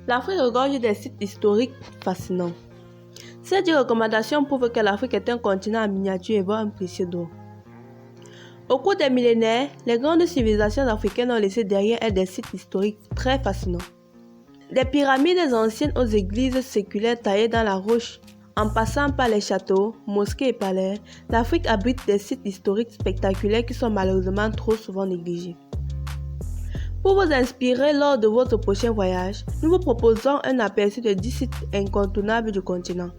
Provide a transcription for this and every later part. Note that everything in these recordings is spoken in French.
L'Afrique regorge des sites historiques fascinants. Ces 10 recommandations prouvent que l'Afrique est un continent en miniature et voire un précieux d'or. Au cours des millénaires, les grandes civilisations africaines ont laissé derrière elles des sites historiques très fascinants. Des pyramides anciennes aux églises séculaires taillées dans la roche, en passant par les châteaux, mosquées et palais, l'Afrique abrite des sites historiques spectaculaires qui sont malheureusement trop souvent négligés. Pour vous inspirer lors de votre prochain voyage, nous vous proposons un aperçu de 10 sites incontournables du continent.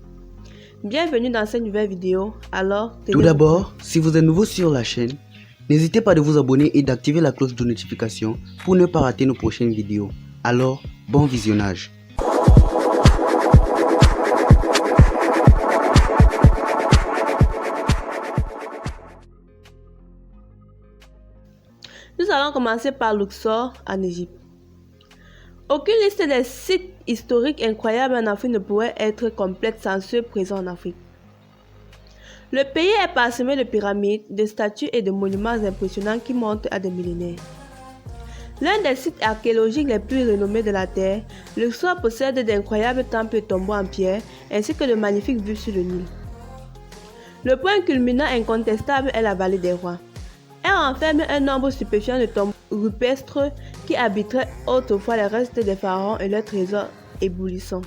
Bienvenue dans cette nouvelle vidéo. Alors, tout d'abord, si vous êtes nouveau sur la chaîne, n'hésitez pas de vous abonner et d'activer la cloche de notification pour ne pas rater nos prochaines vidéos. Alors, bon visionnage. Nous allons commencer par Luxor en Égypte. Aucune liste des sites historiques incroyables en Afrique ne pourrait être complète sans ceux présents en Afrique. Le pays est parsemé de pyramides, de statues et de monuments impressionnants qui montent à des millénaires. L'un des sites archéologiques les plus renommés de la Terre, Luxor possède d'incroyables temples et tombeaux en pierre ainsi que de magnifiques vues sur le Nil. Le point culminant incontestable est la vallée des rois. Elle renferme un nombre stupéfiant de tombeaux rupestres qui habiteraient autrefois les restes des pharaons et leurs trésors éblouissants.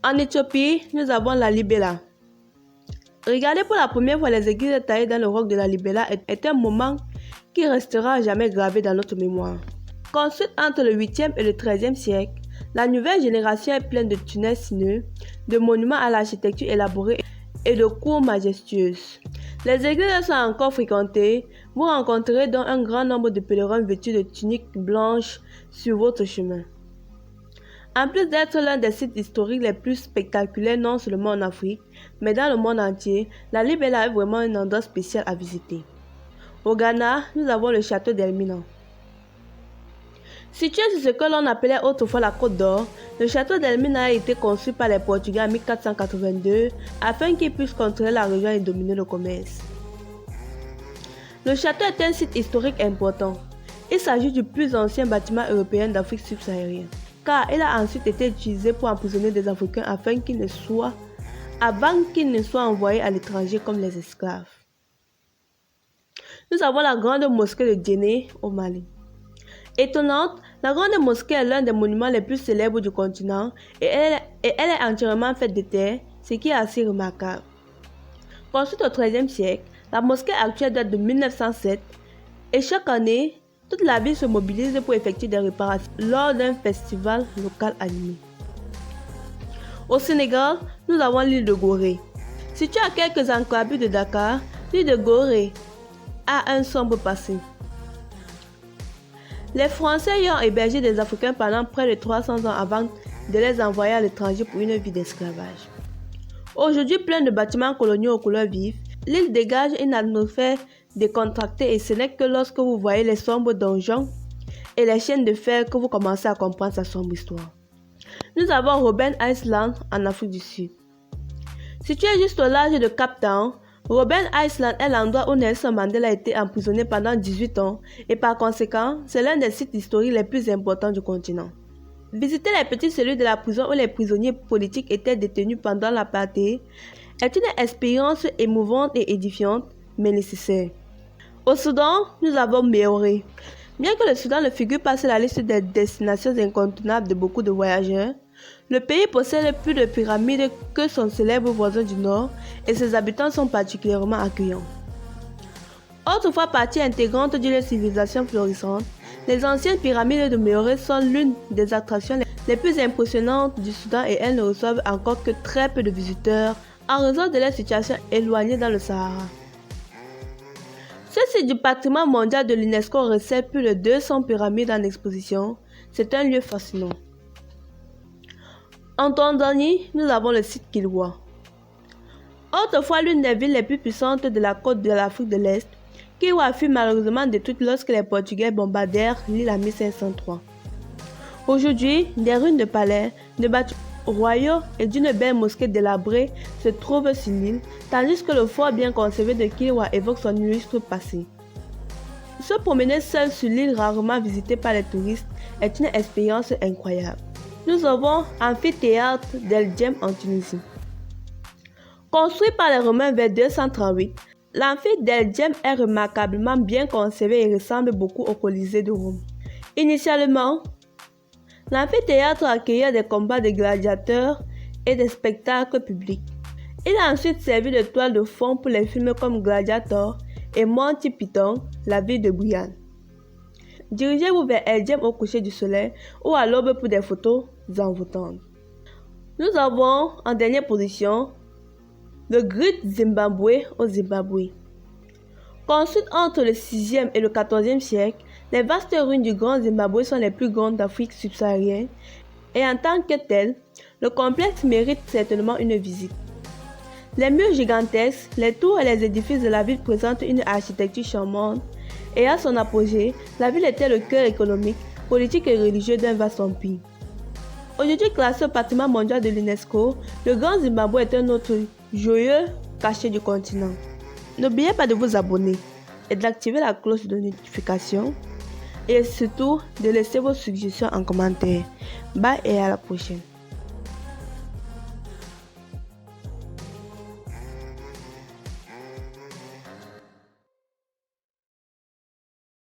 En Éthiopie, nous avons la Libella. Regarder pour la première fois les églises taillées dans le roc de la Libella est un moment qui restera à jamais gravé dans notre mémoire. Construite entre le 8e et le 13e siècle, la nouvelle génération est pleine de tunnels sinueux, de monuments à l'architecture élaborée et de cours majestueuses. Les églises sont encore fréquentées, vous rencontrerez donc un grand nombre de pèlerins vêtus de tuniques blanches sur votre chemin. En plus d'être l'un des sites historiques les plus spectaculaires non seulement en Afrique, mais dans le monde entier, la Libella est vraiment un endroit spécial à visiter. Au Ghana, nous avons le château d'Elmina. Situé sur ce que l'on appelait autrefois la Côte d'Or, le château d'Elmina a été construit par les Portugais en 1482 afin qu'ils puissent contrôler la région et dominer le commerce. Le château est un site historique important. Il s'agit du plus ancien bâtiment européen d'Afrique subsaharienne, car il a ensuite été utilisé pour emprisonner des Africains avant qu'ils ne soient envoyés à l'étranger comme les esclaves. Nous avons la grande mosquée de Djenné au Mali. Étonnante, la grande mosquée est l'un des monuments les plus célèbres du continent et elle est entièrement faite de terre, ce qui est assez remarquable. Construite au XIIIe siècle, la mosquée actuelle date de 1907 et chaque année, toute la ville se mobilise pour effectuer des réparations lors d'un festival local animé. Au Sénégal, nous avons l'île de Gorée. Située à quelques enclaves de Dakar, l'île de Gorée a un sombre passé. Les Français y ont hébergé des Africains pendant près de 300 ans avant de les envoyer à l'étranger pour une vie d'esclavage. Aujourd'hui plein de bâtiments coloniaux aux couleurs vives, l'île dégage une atmosphère décontractée et ce n'est que lorsque vous voyez les sombres donjons et les chaînes de fer que vous commencez à comprendre sa sombre histoire. Nous avons Robben Island en Afrique du Sud. Situé juste au large de Cap Town, Robben Island est l'endroit où Nelson Mandela a été emprisonné pendant 18 ans et par conséquent, c'est l'un des sites historiques les plus importants du continent. Visiter les petites cellules de la prison où les prisonniers politiques étaient détenus pendant l'apartheid est une expérience émouvante et édifiante, mais nécessaire. Au Soudan, nous avons Méoré. Bien que le Soudan ne figure pas sur la liste des destinations incontournables de beaucoup de voyageurs, le pays possède plus de pyramides que son célèbre voisin du nord et ses habitants sont particulièrement accueillants. Autrefois partie intégrante d'une civilisation florissante, les anciennes pyramides de Méoré sont l'une des attractions les plus impressionnantes du Soudan et elles ne reçoivent encore que très peu de visiteurs en raison de leur situation éloignée dans le Sahara. Ce site du patrimoine mondial de l'UNESCO recèle plus de 200 pyramides en exposition. C'est un lieu fascinant. En Tanzanie, nous avons le site Kilwa. Autrefois l'une des villes les plus puissantes de la côte de l'Afrique de l'Est, Kilwa fut malheureusement détruite lorsque les Portugais bombardèrent l'île en 1503. Aujourd'hui, des ruines de palais, de bâtiments royaux et d'une belle mosquée délabrée se trouvent sur l'île, tandis que le fort bien conservé de Kilwa évoque son illustre passé. Se promener seul sur l'île rarement visitée par les touristes est une expérience incroyable. Nous avons amphithéâtre d'El Djem en Tunisie. Construit par les Romains vers 238, l'amphithéâtre d'El Djem est remarquablement bien conservé et ressemble beaucoup au Colisée de Rome. Initialement, l'amphithéâtre accueillait des combats de gladiateurs et des spectacles publics. Il a ensuite servi de toile de fond pour les films comme Gladiator et Monty Python, la vie de Brian. Dirigez-vous vers El Djem au coucher du soleil ou à l'aube pour des photos envoûtantes. Nous avons en dernière position le Great Zimbabwe au Zimbabwe. Construite entre le 6e et le 14e siècle, les vastes ruines du Grand Zimbabwe sont les plus grandes d'Afrique subsaharienne et en tant que tel, le complexe mérite certainement une visite. Les murs gigantesques, les tours et les édifices de la ville présentent une architecture charmante et à son apogée, la ville était le cœur économique, politique et religieux d'un vaste empire. Aujourd'hui classé au patrimoine mondial de l'UNESCO, le Grand Zimbabwe est un autre joyeux cachet du continent. N'oubliez pas de vous abonner et d'activer la cloche de notification et surtout de laisser vos suggestions en commentaire. Bye et à la prochaine.